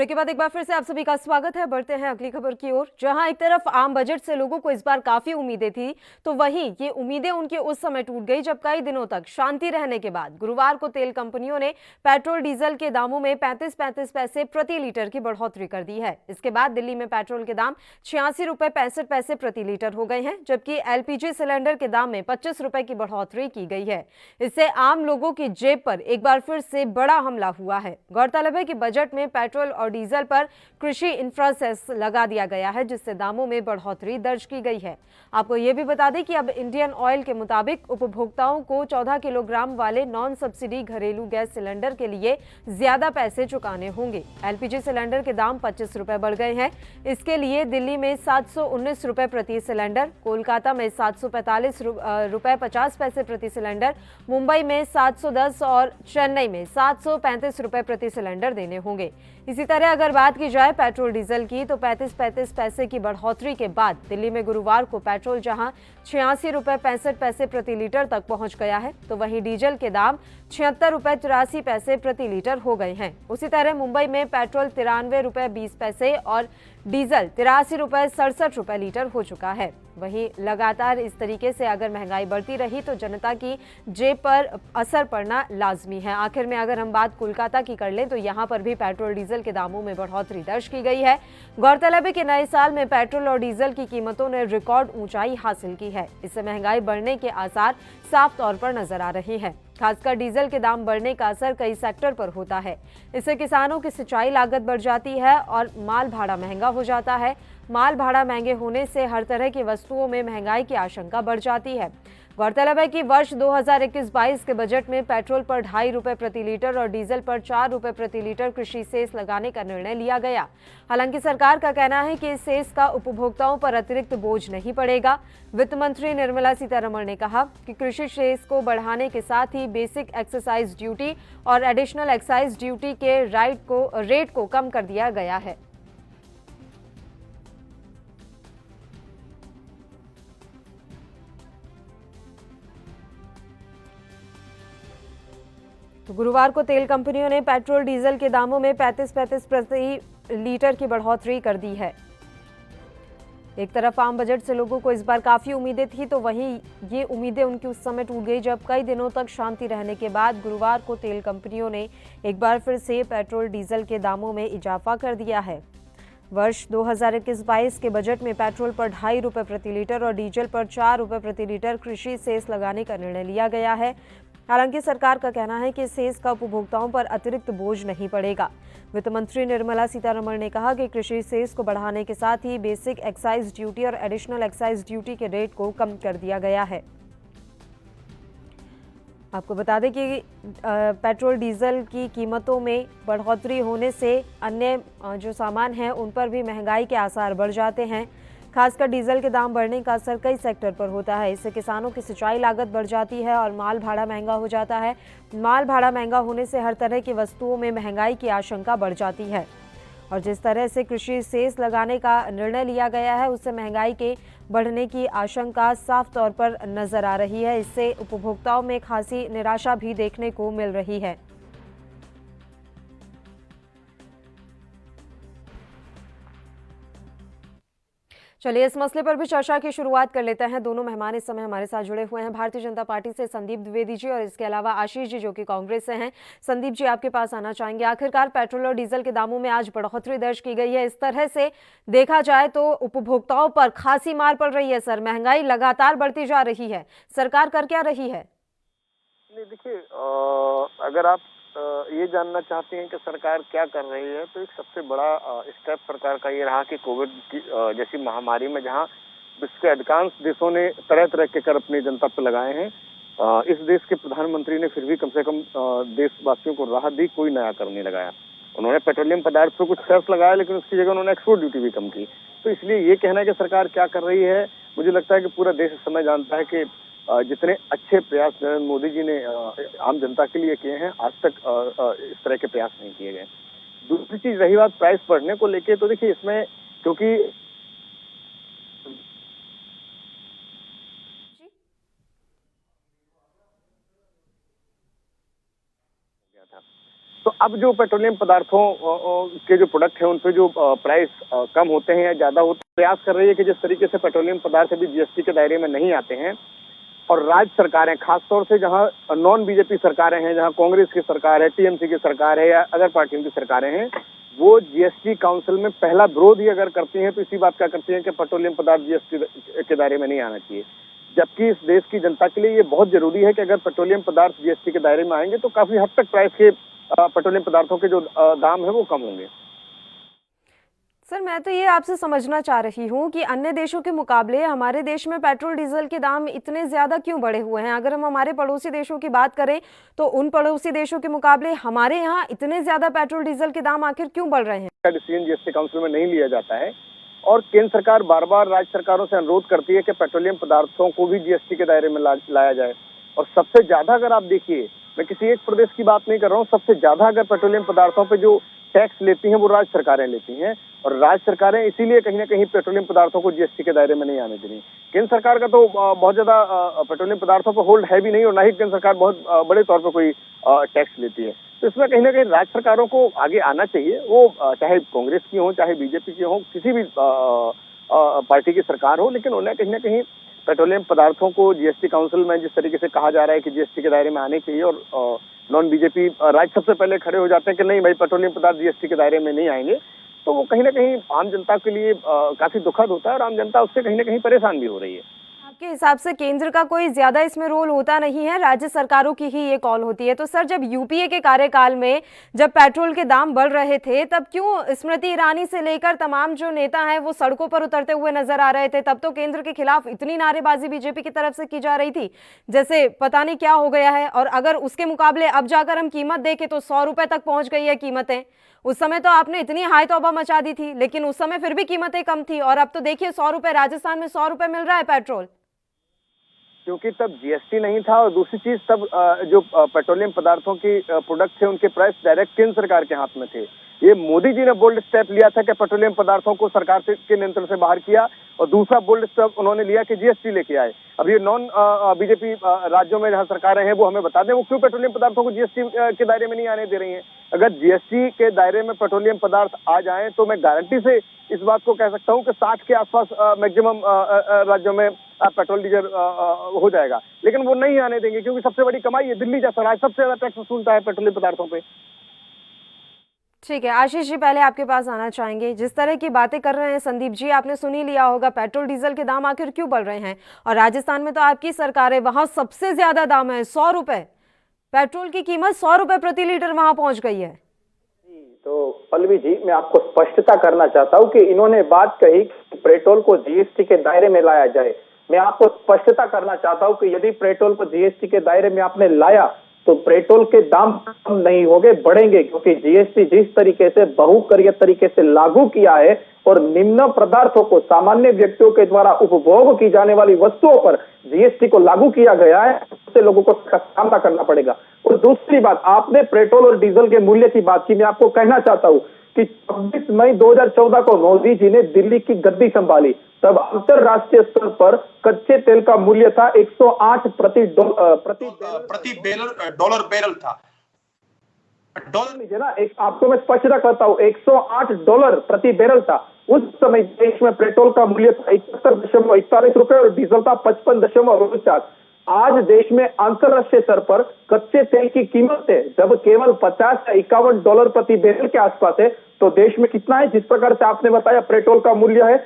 Break के बाद एक बार फिर से आप सभी का स्वागत है। बढ़ते हैं अगली खबर की ओर, जहां एक तरफ आम बजट से लोगों को इस बार काफी उम्मीदें थी, तो वहीं ये उम्मीदें उनके उस समय टूट गई जब कई दिनों तक शांति रहने के बाद गुरुवार को तेल कंपनियों ने पेट्रोल डीजल के दामों में 35 पैसे प्रति लीटर की बढ़ोतरी कर दी है। इसके बाद दिल्ली में पेट्रोल के दाम 86 रुपए 65 पैसे प्रति लीटर हो गए हैं, जबकि एलपीजी सिलेंडर के दाम में 25 रुपए की बढ़ोतरी की गई है। इससे आम लोगों की जेब पर एक बार फिर से बड़ा हमला हुआ है। गौरतलब है कि बजट में पेट्रोल और डीजल पर कृषि इंफ्रा सेस लगा दिया गया है, जिससे दामों में बढ़ोतरी दर्ज की गई है। आपको ये भी बता दें कि अब इंडियन ऑयल के मुताबिक उपभोक्ताओं को 14 किलोग्राम वाले नॉन सब्सिडी घरेलू गैस सिलेंडर के लिए ज्यादा पैसे चुकाने होंगे। एलपीजी सिलेंडर के दाम 25 रुपए बढ़ गए हैं। इसके लिए दिल्ली में 719 रुपए प्रति सिलेंडर, कोलकाता में 745 रुपए 50 पैसे प्रति सिलेंडर, मुंबई में 710 और चेन्नई में 735 रुपए प्रति सिलेंडर देने होंगे। इसी तरह अगर बात की जाए पेट्रोल डीजल की, तो 35 पैसे की बढ़ोतरी के बाद दिल्ली में गुरुवार को पेट्रोल जहां 86 रुपए 65 पैसे प्रति लीटर तक पहुंच गया है, तो वहीं डीजल के दाम 76 रुपए 83 पैसे प्रति लीटर हो गए हैं। उसी तरह मुंबई में पेट्रोल 93 रुपए 20 पैसे और डीजल 83 रुपए 67 रुपए लीटर हो चुका है। वहीं लगातार इस तरीके से अगर महंगाई बढ़ती रही तो जनता की जेब पर असर पड़ना लाजमी है। आखिर में अगर हम बात कोलकाता की कर लें, तो यहां पर भी पेट्रोल डीजल के दामों में बढ़ोतरी दर्ज की गई है। गौरतलब है कि नए साल में पेट्रोल और डीजल की कीमतों ने रिकॉर्ड ऊंचाई हासिल की है। इससे महंगाई बढ़ने के आसार साफ तौर पर नजर आ रहे हैं। खासकर डीजल के दाम बढ़ने का असर कई सेक्टर पर होता है। इससे किसानों की सिंचाई लागत बढ़ जाती है और माल भाड़ा महंगा हो जाता है। माल भाड़ा महंगे होने से हर तरह की वस्तुओं में महंगाई की आशंका बढ़ जाती है। गौरतलब है कि वर्ष 2021-22 के बजट में पेट्रोल पर 2.5 रुपए प्रति लीटर और डीजल पर 4 रुपए प्रति लीटर कृषि सेस लगाने का निर्णय लिया गया। हालांकि सरकार का कहना है कि इस सेस का उपभोक्ताओं पर अतिरिक्त बोझ नहीं पड़ेगा। वित्त मंत्री निर्मला सीतारमण ने कहा कि कृषि सेस को बढ़ाने के साथ ही बेसिक एक्साइज ड्यूटी और एडिशनल एक्साइज ड्यूटी के रेट को कम कर दिया गया है। तो गुरुवार को तेल कंपनियों ने पेट्रोल डीजल के दामों में 35 प्रति लीटर की बढ़ोतरी कर दी है। एक तरफ आम बजट से लोगों को इस बार काफी उम्मीदें थी, तो वहीं ये उम्मीदें उनकी उस समय टूट गई जब कई दिनों तक शांति रहने के बाद गुरुवार को तेल कंपनियों ने एक बार फिर से पेट्रोल डीजल के दामों में इजाफा कर दिया है। वर्ष 2021-22 के बजट में पेट्रोल पर 2.5 रुपए प्रति लीटर और डीजल पर 4 रुपए प्रति लीटर कृषि सेस लगाने का निर्णय लिया गया है। हालांकि सरकार का कहना है कि सेस का उपभोक्ताओं पर अतिरिक्त बोझ नहीं पड़ेगा। वित्त मंत्री निर्मला सीतारमण ने कहा कि कृषि सेस को बढ़ाने के साथ ही बेसिक एक्साइज ड्यूटी और एडिशनल एक्साइज ड्यूटी के रेट को कम कर दिया गया है। आपको बता दें कि पेट्रोल डीजल की कीमतों में बढ़ोतरी होने से अन्य जो सामान हैं उन पर भी महंगाई के आसार बढ़ जाते हैं। खासकर डीजल के दाम बढ़ने का असर कई सेक्टर पर होता है। इससे किसानों की सिंचाई लागत बढ़ जाती है और माल भाड़ा महंगा हो जाता है। माल भाड़ा महंगा होने से हर तरह की वस्तुओं में महंगाई की आशंका बढ़ जाती है। और जिस तरह से कृषि सेस लगाने का निर्णय लिया गया है, उससे महंगाई के बढ़ने की आशंका साफ तौर पर नजर आ रही है। इससे उपभोक्ताओं में खासी निराशा भी देखने को मिल रही है। चलिए इस मसले पर भी चर्चा की शुरुआत कर लेते हैं। दोनों मेहमान इस समय हमारे साथ जुड़े हुए हैं। भारतीय जनता पार्टी से संदीप द्विवेदी जी और इसके अलावा आशीष जी, जो कि कांग्रेस से हैं। संदीप जी, आपके पास आना चाहेंगे। आखिरकार पेट्रोल और डीजल के दामों में आज बढ़ोतरी दर्ज की गई है। इस तरह से देखा जाए तो उपभोक्ताओं पर खासी मार पड़ रही है। सर, महंगाई लगातार बढ़ती जा रही है, सरकार कर क्या रही है? नहीं, देखिए, अगर आप ये जानना चाहते हैं कि सरकार क्या कर रही है, तो एक सबसे बड़ा स्टेप सरकार का ये रहा कि कोविड की जैसी महामारी में जहां विश्व के अधिकांश देशों ने तरह तरह के कर अपनी जनता पर लगाए हैं, इस देश के प्रधानमंत्री ने फिर भी कम से कम देशवासियों को राहत दी, कोई नया कर नहीं लगाया। उन्होंने पेट्रोलियम पदार्थ पर कुछ सेस लगाया, लेकिन उसकी जगह उन्होंने एक्सपोर्ट ड्यूटी भी कम की। तो इसलिए ये कहना है कि सरकार क्या कर रही है, मुझे लगता है कि पूरा देश इस समय जानता है कि जितने अच्छे प्रयास नरेंद्र मोदी जी ने आम जनता के लिए किए हैं, आज तक इस तरह के प्रयास नहीं किए गए। दूसरी चीज रही बात प्राइस बढ़ने को लेके, तो देखिए इसमें क्योंकि तो अब जो पेट्रोलियम पदार्थों के जो प्रोडक्ट हैं उन पे जो प्राइस कम होते हैं या ज़्यादा होते हैं, प्रयास कर रही है कि जिस तरीके से पेट्रोलियम पदार्थ अभी जीएसटी के दायरे में नहीं आते हैं और राज्य सरकारें खासतौर से जहां नॉन बीजेपी सरकारें हैं, जहां कांग्रेस की सरकार है, टीएमसी की सरकार है या अदर पार्टियों की सरकारें हैं, वो जीएसटी काउंसिल में पहला विरोध ही अगर करती हैं तो इसी बात का करती हैं कि पेट्रोलियम पदार्थ जीएसटी के दायरे में नहीं आना चाहिए। जबकि इस देश की जनता के लिए ये बहुत जरूरी है कि अगर पेट्रोलियम पदार्थ जीएसटी के दायरे में आएंगे तो काफी हद तक प्राइस के पेट्रोलियम पदार्थों के जो दाम है वो कम होंगे। सर, मैं तो ये आपसे समझना चाह रही हूँ कि अन्य देशों के मुकाबले हमारे देश में पेट्रोल डीजल के दाम इतने ज़्यादा क्यों बढ़े हुए हैं? अगर हम हमारे पड़ोसी देशों की बात करें तो उन पड़ोसी देशों के मुकाबले हमारे यहाँ इतने ज़्यादा पेट्रोल डीजल के दाम आखिर क्यों बढ़ रहे हैं? डिसीजन जीएसटी काउंसिल में नहीं लिया जाता है और केंद्र सरकार बार बार राज्य सरकारों से अनुरोध करती है कि पेट्रोलियम पदार्थों को भी जीएसटी के दायरे में लाया जाए। और सबसे ज्यादा अगर आप देखिए, मैं किसी एक प्रदेश की बात नहीं कर रहा हूँ, सबसे ज्यादा अगर पेट्रोलियम पदार्थों पे जो टैक्स लेती हैं वो राज्य सरकारें लेती हैं और राज्य सरकारें इसीलिए कहीं ना कहीं पेट्रोलियम पदार्थों को जीएसटी के दायरे में नहीं आने दे रही। केंद्र सरकार का तो बहुत ज्यादा पेट्रोलियम पदार्थों पर होल्ड है भी नहीं और ना ही केंद्र सरकार बहुत बड़े तौर पर कोई टैक्स लेती है। तो इसमें कहीं ना कहीं राज्य सरकारों को आगे आना चाहिए, वो चाहे कांग्रेस की हो चाहे बीजेपी की हो, किसी भी पार्टी की सरकार हो, लेकिन उन्हें कहीं ना कहीं पेट्रोलियम पदार्थों को जीएसटी काउंसिल में जिस तरीके से कहा जा रहा है कि जीएसटी के दायरे में आने चाहिए और नॉन बीजेपी राज्य सबसे पहले खड़े हो जाते हैं कि नहीं भाई पेट्रोलियम पदार्थ जीएसटी के दायरे में नहीं आएंगे, तो वो कहीं ना कहीं आम जनता के लिए काफी दुखद होता है और आम जनता उससे कहीं ना कहीं परेशान भी हो रही है। आपके हिसाब से केंद्र का कोई ज्यादा इसमें रोल होता नहीं है, राज्य सरकारों की ही ये कॉल होती है? तो सर, जब यूपीए के कार्यकाल में जब पेट्रोल के दाम बढ़ रहे थे तब क्यों स्मृति ईरानी से लेकर तमाम जो नेता हैं वो सड़कों पर उतरते हुए नजर आ रहे थे? तब तो केंद्र के खिलाफ इतनी नारेबाजी बीजेपी की तरफ से की जा रही थी जैसे पता नहीं क्या हो गया है। और अगर उसके मुकाबले अब जाकर हम कीमत देखें तो 100 रुपए तक पहुंच गई है कीमतें। उस समय तो आपने इतनी हाई तौबा मचा दी थी, लेकिन उस समय फिर भी कीमतें कम थी और अब तो देखिए 100 रुपए, राजस्थान में 100 रुपए मिल रहा है पेट्रोल। क्योंकि तब जीएसटी नहीं था और दूसरी चीज तब जो पेट्रोलियम पदार्थों की प्रोडक्ट थे उनके प्राइस डायरेक्ट केंद्र सरकार के हाथ में थे। ये मोदी जी ने बोल्ड स्टेप लिया था कि पेट्रोलियम पदार्थों को सरकार के नियंत्रण से बाहर किया और दूसरा बोल्ड स्टेप उन्होंने लिया कि जीएसटी लेके आए। अब ये नॉन बीजेपी राज्यों में जहां सरकारें हैं वो हमें बता दें वो क्यों पेट्रोलियम पदार्थों को जीएसटी के दायरे में नहीं आने दे रही हैं। अगर जीएसटी के दायरे में पेट्रोलियम पदार्थ आ जाएं तो मैं गारंटी से इस बात को कह सकता हूं कि 60 के आसपास मैक्सिमम राज्यों में पेट्रोल डीजल हो जाएगा, लेकिन वो नहीं आने देंगे क्योंकि सबसे बड़ी कमाई है दिल्ली जैसा राज्य सबसे ज्यादा टैक्स वसूलता है पेट्रोलियम पदार्थों पे। ठीक है आशीष जी, पहले आपके पास आना चाहेंगे। जिस तरह की बातें कर रहे हैं संदीप जी, आपने सुन ही लिया होगा पेट्रोल डीजल के दाम आखिर क्यों बढ़ रहे हैं। और राजस्थान में तो आपकी सरकार है, वहां सबसे ज्यादा दाम है 100 रुपए, पेट्रोल की कीमत 100 रुपए प्रति लीटर वहां पहुंच गई है। तो पल्लवी जी, मैं आपको स्पष्टता करना चाहता हूं कि इन्होंने बात कही कि पेट्रोल को जीएसटी के दायरे में लाया जाए। मैं आपको स्पष्टता करना चाहता हूं कि यदि पेट्रोल को जीएसटी के दायरे में आपने लाया तो पेट्रोल के दाम कम नहीं होंगे, बढ़ेंगे, क्योंकि जीएसटी जिस तरीके से बहुकरीय तरीके से लागू किया है और निम्न पदार्थों को सामान्य व्यक्तियों के द्वारा उपभोग की जाने वाली वस्तुओं पर जीएसटी को लागू किया गया है, उससे लोगों को सामना करना पड़ेगा। और दूसरी बात, आपने पेट्रोल और डीजल के मूल्य की बात की, मैं आपको कहना चाहता हूं कि 26 मई 2014 को मोदी जी ने दिल्ली की गद्दी संभाली, तब अंतरराष्ट्रीय स्तर पर कच्चे तेल का मूल्य था 108 प्रति डॉलर बैरल था। डॉलर लीजिए ना, एक आपको मैं स्पष्टता करता हूं, $108 प्रति बैरल था। उस समय देश में पेट्रोल का मूल्य था 71.41 रुपए और डीजल था 55.49। आज देश में अंतरराष्ट्रीय स्तर पर कच्चे तेल की कीमत है जब केवल 50 से $51 प्रति बैरल के आसपास है, तो देश में कितना है? जिस प्रकार से आपने बताया पेट्रोल का मूल्य है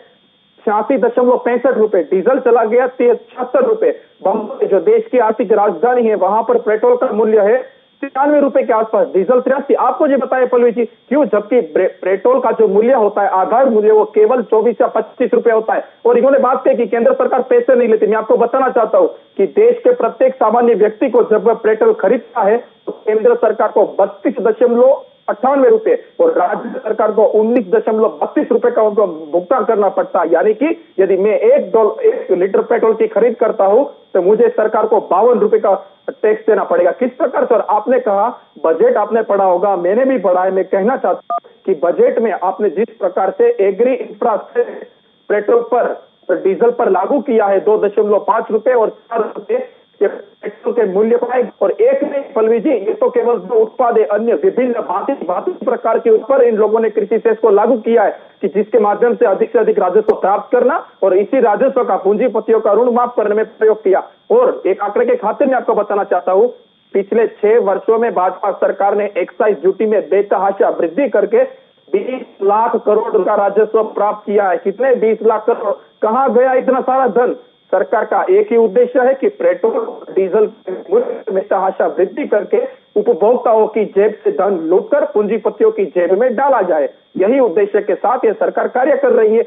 86.65 रुपए, डीजल चला गया 76 रुपए। बम्बई जो देश की आर्थिक राजधानी है वहां पर पेट्रोल का मूल्य है 93 रुपए के आसपास, डीजल 83। आपको ये बताया पल्लवी जी, क्यों? जबकि पेट्रोल का जो मूल्य होता है, आधार मूल्य, वो केवल 24 या 25 रुपए होता है। और इन्होंने बात की कि केंद्र सरकार पैसे नहीं लेती। मैं आपको बताना चाहता हूं कि देश के प्रत्येक सामान्य व्यक्ति को जब वह पेट्रोल खरीदता है तो केंद्र सरकार को 32.98 रुपए और राज्य सरकार को 19.32 रुपए का उनको भुगतान करना पड़ता है। यानी कि यदि मैं 1 लीटर पेट्रोल की खरीद करता हूं तो मुझे सरकार को 52 रुपए का टैक्स देना पड़ेगा। किस प्रकार सर? आपने कहा बजट आपने पढ़ा होगा, मैंने भी पढ़ा है। मैं कहना चाहता हूं कि बजट में आपने जिस प्रकार से एग्री इंफ्रास्ट्रक्चर पेट्रोल पर डीजल पर लागू किया है 2.5 रुपए और 4 रुपए पेट्रोल के मूल्य पाएगा। और एक नहीं पल्लवी जी, ये तो केवल जो उत्पाद है, अन्य विभिन्न भांति प्रकार के ऊपर इन लोगों ने कृषि सेस को लागू किया है कि जिसके माध्यम से अधिक राजस्व प्राप्त करना और इसी राजस्व का पूंजीपतियों का ऋण माफ करने में प्रयोग किया। और एक आंकड़े के खातिर में आपको बताना चाहता हूं, पिछले 6 वर्षों में भाजपा सरकार ने एक्साइज ड्यूटी में बेतहाशा वृद्धि करके 20 लाख करोड़ का राजस्व प्राप्त किया है। कितने 20 लाख करोड़? कहां गया इतना सारा धन? सरकार का एक ही उद्देश्य है कि पेट्रोल डीजल के मूल्य में तहाशा वृद्धि करके उपभोक्ताओं की जेब से धन लूटकर पूंजीपतियों की जेब में डाला जाए। यही उद्देश्य के साथ ये सरकार कार्य कर रही है।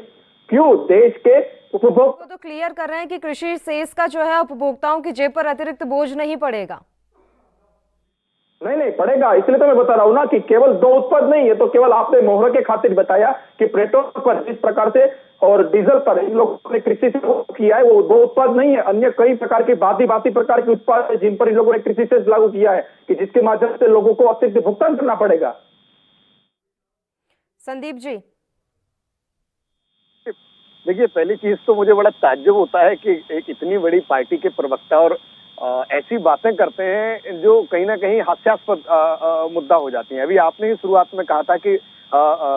क्यों? देश के उपभोक्ता तो क्लियर कर रहे हैं कि कृषि सेस का जो है उपभोक्ताओं की जेब पर अतिरिक्त बोझ नहीं पड़ेगा। नहीं पड़ेगा, इसलिए तो मैं बता रहा हूं ना कि केवल 2 उत्पाद नहीं है, तो केवल आपने मोहर के खातिर बताया कि पेट्रोल पर जिस प्रकार से और डीजल पर इन लोगों ने कृषि से किया है, वो 2 उत्पाद नहीं है, अन्य कई प्रकार के भांति प्रकार के उत्पाद है जिन पर इन लोगों ने कृषि से लागू किया है कि जिसके माध्यम से लोगों को अतिरिक्त भुगतान करना पड़ेगा। संदीप जी, देखिए, पहली चीज तो मुझे बड़ा ताज्जुब होता है कि एक इतनी बड़ी पार्टी के प्रवक्ता और ऐसी बातें करते हैं जो कहीं ना कहीं हास्यास्पद मुद्दा हो जाती हैं। अभी आपने ही शुरुआत में कहा था कि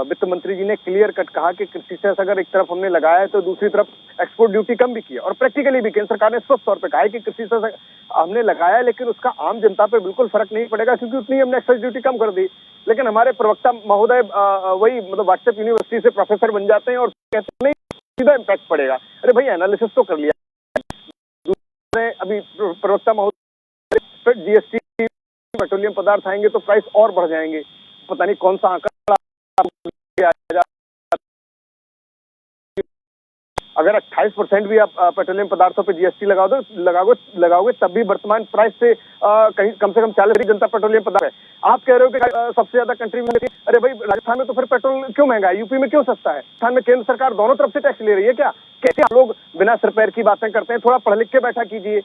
वित्त मंत्री जी ने क्लियर कट कहा कि कृषि सेस अगर एक तरफ हमने लगाया है तो दूसरी तरफ एक्सपोर्ट ड्यूटी कम भी की है, और प्रैक्टिकली भी केंद्र सरकार ने स्पष्ट तौर पे कहा है कि कृषि सेस हमने लगाया है लेकिन उसका आम जनता पे बिल्कुल फर्क नहीं पड़ेगा क्योंकि उतनी हमने एक्साइज ड्यूटी कम कर दी। लेकिन हमारे प्रवक्ता महोदय वही मतलब व्हाट्सएप यूनिवर्सिटी से प्रोफेसर बन जाते हैं और कहते नहीं सीधा इम्पैक्ट पड़ेगा। अरे भाई, एनालिसिस तो कर लिया। अभी प्रवक्ता महोदय फिर जीएसटी पेट्रोलियम पदार्थ आएंगे तो प्राइस और बढ़ जाएंगे, पता नहीं कौन सा आंकड़ा। अगर 28% भी आप पेट्रोलियम पदार्थों पे जीएसटी लगाओगे तब भी वर्तमान प्राइस से कहीं कम से कम 40% जनता पेट्रोलियम पदार्थ है। आप कह रहे हो कि सबसे ज्यादा कंट्री में, अरे भाई राजस्थान में तो फिर पेट्रोल क्यों महंगा है, यूपी में क्यों सस्ता है? राजस्थान में केंद्र सरकार दोनों तरफ से टैक्स ले रही है क्या? कैसे आप लोग बिना सिर पैर की बातें करते हैं? थोड़ा पढ़ लिख के बैठा कीजिए।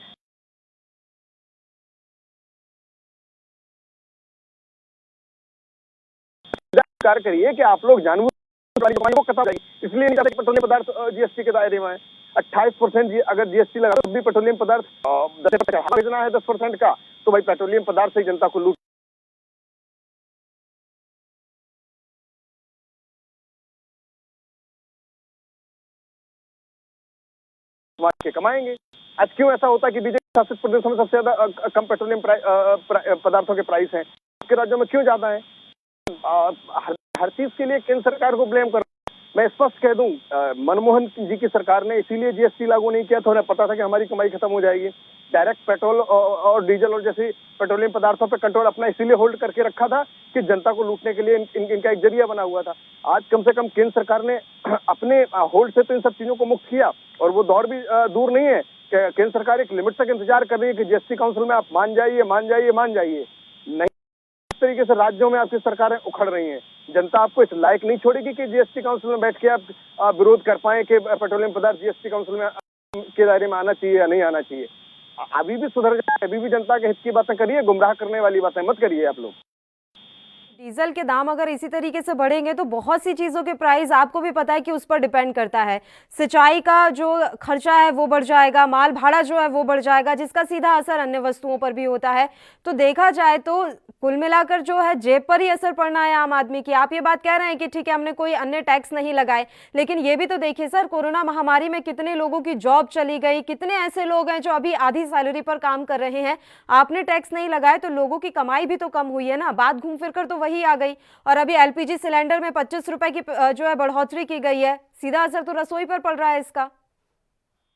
कार्य करिए कि आप लोग जानबूझ को खत्म करिए, इसलिए नहीं चाहते पेट्रोलियम पदार्थ जीएसटी के दायरे में है। 28% अगर जीएसटी लगा तो भी पेट्रोलियम पदार्थ 10% भेजना है 10% का, तो भाई पेट्रोलियम पदार्थ से जनता को लूट के कमाएंगे। आज क्यों ऐसा होता है कि बीजेपी शासित प्रदेशों में सबसे ज्यादा कम पेट्रोलियम पदार्थों के प्राइस हैं, के राज्यों में क्यों ज्यादा है? हर चीज के लिए केंद्र सरकार को ब्लेम कर। मैं स्पष्ट कह दूं, मनमोहन जी की सरकार ने इसीलिए जीएसटी लागू नहीं किया था, उन्हें पता था कि हमारी कमाई खत्म हो जाएगी। डायरेक्ट पेट्रोल और डीजल और जैसे पेट्रोलियम पदार्थों पर कंट्रोल अपना इसीलिए होल्ड करके रखा था कि जनता को लूटने के लिए इनका एक जरिया बना हुआ था। आज कम से कम केंद्र सरकार ने अपने होल्ड से तो इन सब चीजों को मुक्त किया, और वो दौर भी दूर नहीं है। केंद्र सरकार एक लिमिट तक इंतजार कर रही है कि जीएसटी काउंसिल में आप मान जाइए। नहीं, इस तरीके से राज्यों में आपकी सरकारें उखड़ रही हैं। जनता आपको इस लायक नहीं छोड़ेगी कि जीएसटी काउंसिल में बैठ के आप विरोध कर पाए कि पेट्रोलियम पदार्थ जीएसटी काउंसिल में के दायरे में आना चाहिए या नहीं आना चाहिए। अभी भी सुधर जाए, अभी भी जनता के हित की बातें करिए, गुमराह करने वाली बातें मत करिए आप लोग। डीजल के दाम अगर इसी तरीके से बढ़ेंगे तो बहुत सी चीज़ों के प्राइस आपको भी पता है कि उस पर डिपेंड करता है। सिंचाई का जो खर्चा है वो बढ़ जाएगा, माल भाड़ा जो है वो बढ़ जाएगा, जिसका सीधा असर अन्य वस्तुओं पर भी होता है। तो देखा जाए तो कुल मिलाकर जो है जेब पर ही असर पड़ना है आम आदमी की। आप ये बात कह रहे हैं कि ठीक है हमने कोई अन्य टैक्स नहीं लगाए, लेकिन ये भी तो देखिए सर, कोरोना महामारी में कितने लोगों की जॉब चली गई, कितने ऐसे लोग हैं जो अभी आधी सैलरी पर काम कर रहे हैं। आपने टैक्स नहीं लगाए तो लोगों की कमाई भी तो कम हुई है ना। बात घूम फिर कर तो वही आ गई। और अभी एलपीजी सिलेंडर में 25 रुपए की जो है बढ़ोतरी की गई है, सीधा असर तो रसोई पर पड़ रहा है इसका।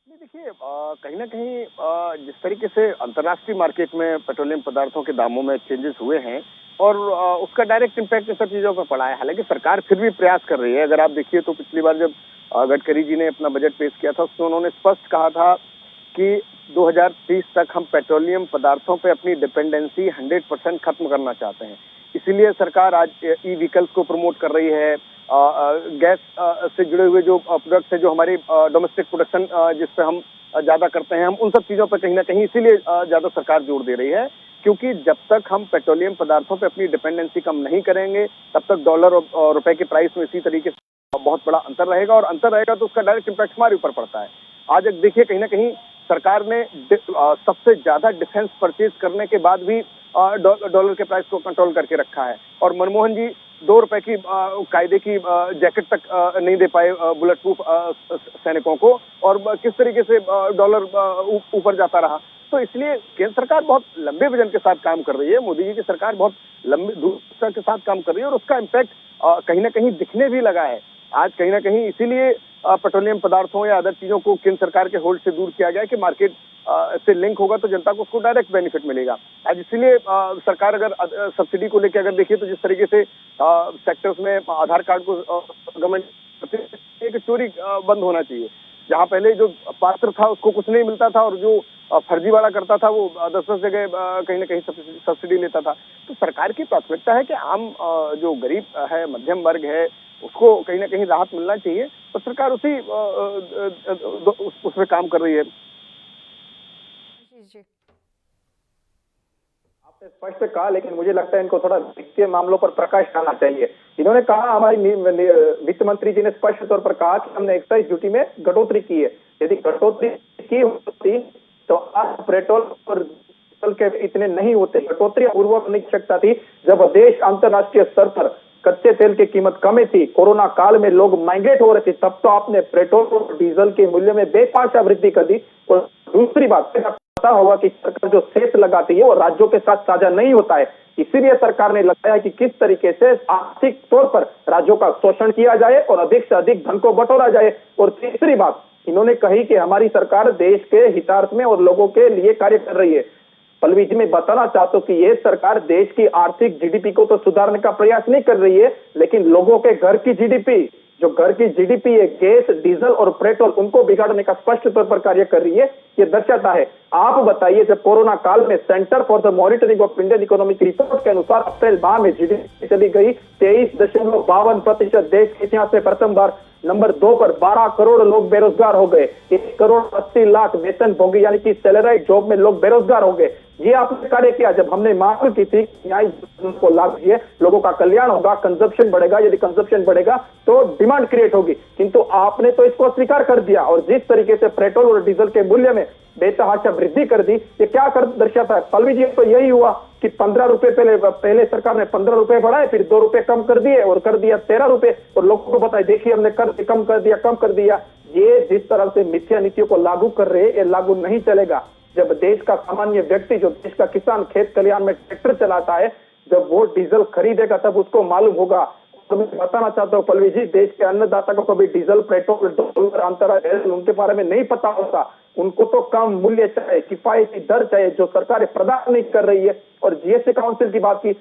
देखिए, कहीं ना कहीं जिस तरीके से अंतर्राष्ट्रीय मार्केट में पेट्रोलियम पदार्थों के दामों में चेंजेस हुए हैं और उसका डायरेक्ट इम्पैक्ट इन सब चीज़ों पर पड़ा है। हालांकि सरकार फिर भी प्रयास कर रही है। अगर आप देखिए तो पिछली बार जब गडकरी जी ने अपना बजट पेश किया था उसमें उन्होंने स्पष्ट कहा था कि 2030 तक हम पेट्रोलियम पदार्थों पर अपनी डिपेंडेंसी 100% खत्म करना चाहते हैं। इसीलिए सरकार आज ई व्हीकल्स को प्रमोट कर रही है। गैस से जुड़े हुए जो प्रोडक्ट्स है, जो हमारी डोमेस्टिक प्रोडक्शन जिस पे हम ज़्यादा करते हैं, हम उन सब चीज़ों पे कहीं ना कहीं इसीलिए ज़्यादा सरकार जोर दे रही है, क्योंकि जब तक हम पेट्रोलियम पदार्थों पे अपनी डिपेंडेंसी कम नहीं करेंगे तब तक डॉलर और रुपए के प्राइस में इसी तरीके से बहुत बड़ा अंतर रहेगा, और अंतर रहेगा तो उसका डायरेक्ट इम्पैक्ट हमारे ऊपर पड़ता है। आज देखिए कहीं ना कहीं सरकार ने सबसे ज्यादा डिफेंस परचेज करने के बाद भी डॉलर के प्राइस को कंट्रोल करके रखा है। और मनमोहन जी 2 रुपए की कायदे की जैकेट तक नहीं दे पाए बुलेट प्रूफ सैनिकों को, और किस तरीके से डॉलर ऊपर जाता रहा। तो इसलिए केंद्र सरकार बहुत लंबे विजन के साथ काम कर रही है, मोदी जी की सरकार बहुत लंबे दूरदर्शिता के साथ काम कर रही है, और उसका इम्पैक्ट कहीं ना कहीं दिखने भी लगा है। आज कहीं ना कहीं इसीलिए पेट्रोलियम पदार्थों या अदर चीजों को केंद्र सरकार के होल्ड से दूर किया गया कि मार्केट से लिंक होगा तो जनता को उसको डायरेक्ट बेनिफिट मिलेगा। आज इसीलिए सरकार अगर सब्सिडी को लेकर अगर देखिए तो जिस तरीके से सेक्टर्स में आधार कार्ड को गवर्नमेंट चोरी बंद होना चाहिए। जहां पहले जो पात्र था उसको कुछ नहीं मिलता था, और जो फर्जीवाड़ा करता था वो 10-10 जगह कहीं ना कहीं सब्सिडी लेता था। तो सरकार की प्राथमिकता है कि आम जो गरीब है, मध्यम वर्ग है, उसको कहीं ना कहीं राहत मिलना चाहिए, तो सरकार उसी उसमें काम कर रही है। आपने स्पष्ट कहा, लेकिन मुझे लगता है इनको थोड़ा वित्तीय मामलों पर प्रकाश डालना चाहिए। इन्होंने कहा, हमारी वित्त मंत्री जी ने स्पष्ट तौर पर कहा कि हमने एक्साइज ड्यूटी में कटौती की है। यदि कटौती की होती तो आज पेट्रोल और डीजल के इतने नहीं होते। कटौती पूर्व होने की आवश्यकता थी जब देश अंतरराष्ट्रीय स्तर पर कच्चे तेल की कीमत कम थी, कोरोना काल में लोग माइग्रेट हो रहे थे, तब तो आपने पेट्रोल और डीजल के मूल्य में बेतहाशा वृद्धि कर दी। और दूसरी बात, पता होगा कि सरकार जो सेस लगाती है वो राज्यों के साथ साझा नहीं होता है। इसीलिए सरकार ने लगाया कि किस तरीके से आर्थिक तौर पर राज्यों का शोषण किया जाए और अधिक से अधिक धन को बटोरा जाए। और तीसरी बात इन्होंने कही कि हमारी सरकार देश के हितार्थ में और लोगों के लिए कार्य कर रही है। पल्लवी जी, मैं बताना चाहता हूं कि यह सरकार देश की आर्थिक जीडीपी को तो सुधारने का प्रयास नहीं कर रही है, लेकिन लोगों के घर की जीडीपी, जो घर की जीडीपी है, गैस, डीजल और पेट्रोल, उनको बिगाड़ने का स्पष्ट तौर पर कार्य कर रही है। ये दर्शाता है। आप बताइए, जब कोरोना काल में centre for the monitoring of Indian economic report के अनुसार अप्रैल माह में जीडीपी चली गई 23.52%, देश के इतिहास में प्रथम बार। नंबर 2 पर 12 करोड़ लोग बेरोजगार हो गए, 1 करोड़ 80 लाख वेतनभोगी यानी कि सैलराइड जॉब में लोग बेरोजगार हो गए। ये आपने कार्य किया जब हमने मांग की थी न्याय को लागू किए, लोगों का कल्याण होगा, कंजप्शन बढ़ेगा, यदि कंजप्शन बढ़ेगा तो डिमांड क्रिएट होगी, किंतु आपने तो इसको स्वीकार कर दिया। और जिस तरीके से पेट्रोल और डीजल के मूल्य में बेतहाशा वृद्धि कर दी, ये क्या कर दर्शाता है पल्लवी जी? तो यही हुआ कि 15 रुपए पहले सरकार ने 15 रुपए बढ़ाए, फिर 2 रुपए कम कर दिए और कर दिया 13 रुपए, और लोगों को बताए देखिए हमने कम कर दिया। ये जिस तरह से मिथ्या नीतियों को लागू कर रहे हैं, ये लागू नहीं चलेगा। जब देश का सामान्य व्यक्ति, जो देश का किसान खेत खलिहान में ट्रैक्टर चलाता है, जब वो डीजल खरीदेगा तब उसको मालूम होगा। तो मैं बताना चाहता हूँ पल्लवी जी, देश के अन्नदाता को कभी डीजल, पेट्रोल, डॉलर, अंतराष्ट्रीय उनके बारे में नहीं पता होता। उनको तो कम मूल्य चाहिए, किफायती दर चाहिए, जो सरकार प्रदान नहीं कर रही है। और जीएसटी काउंसिल की बात की,